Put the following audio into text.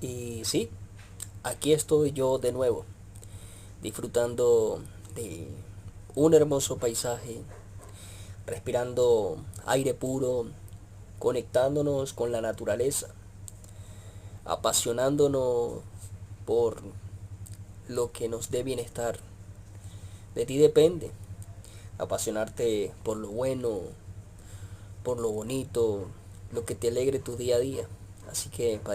Y sí, aquí estoy yo de nuevo, disfrutando de un hermoso paisaje, respirando aire puro, conectándonos con la naturaleza, apasionándonos por lo que nos dé bienestar. De ti depende apasionarte por lo bueno, por lo bonito, lo que te alegre tu día a día. Así que